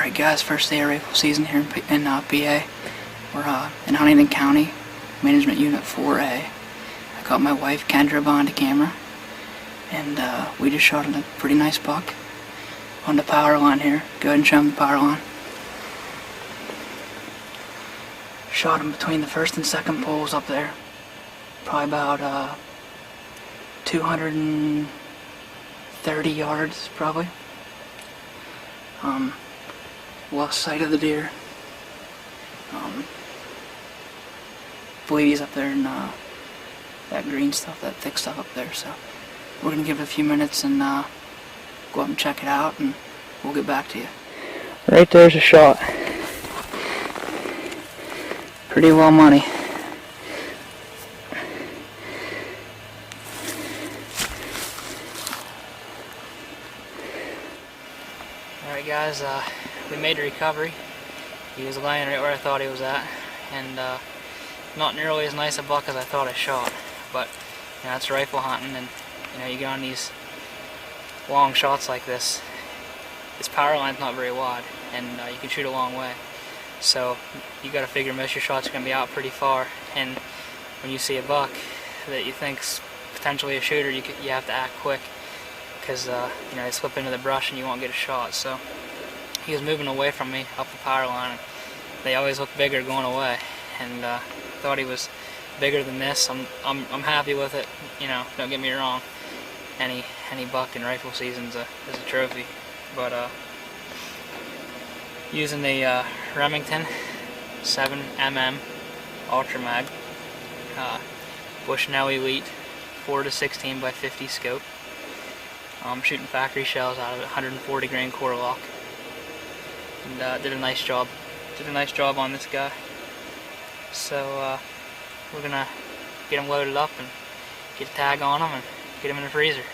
Alright guys, first day of rifle season here in PA. We're in Huntington County, Management Unit 4A. I got my wife Kendra behind the camera, and we just shot a pretty nice buck on the power line here. Go ahead and show him the power line. Shot him between the first and second poles up there. Probably about 230 yards probably. Lost sight of the deer. Believe he's up there in that green stuff, that thick stuff up there. So we're gonna give it a few minutes and go up and check it out, and we'll get back to you. Right there's a shot. Pretty well money. Alright guys, we made a recovery. He was laying right where I thought he was at, and not nearly as nice a buck as I thought I shot, but you know, it's rifle hunting, and you know, you get on these long shots like this. This power line's not very wide, and you can shoot a long way, so you got to figure most of your shots are going to be out pretty far, and when you see a buck that you think's potentially a shooter, you have to act quick, because you know, they slip into the brush and you won't get a shot. So he was moving away from me up the power line. They always look bigger going away, and thought he was bigger than this. I'm happy with it. You know, don't get me wrong. Any buck in rifle season's is a trophy, but using the Remington 7mm Ultra Mag Bushnell Elite 4-16 by 50 scope. Shooting factory shells out of it, 140 grain core lock, and did a nice job. Did a nice job on this guy. So we're gonna get him loaded up and get a tag on him and get him in the freezer.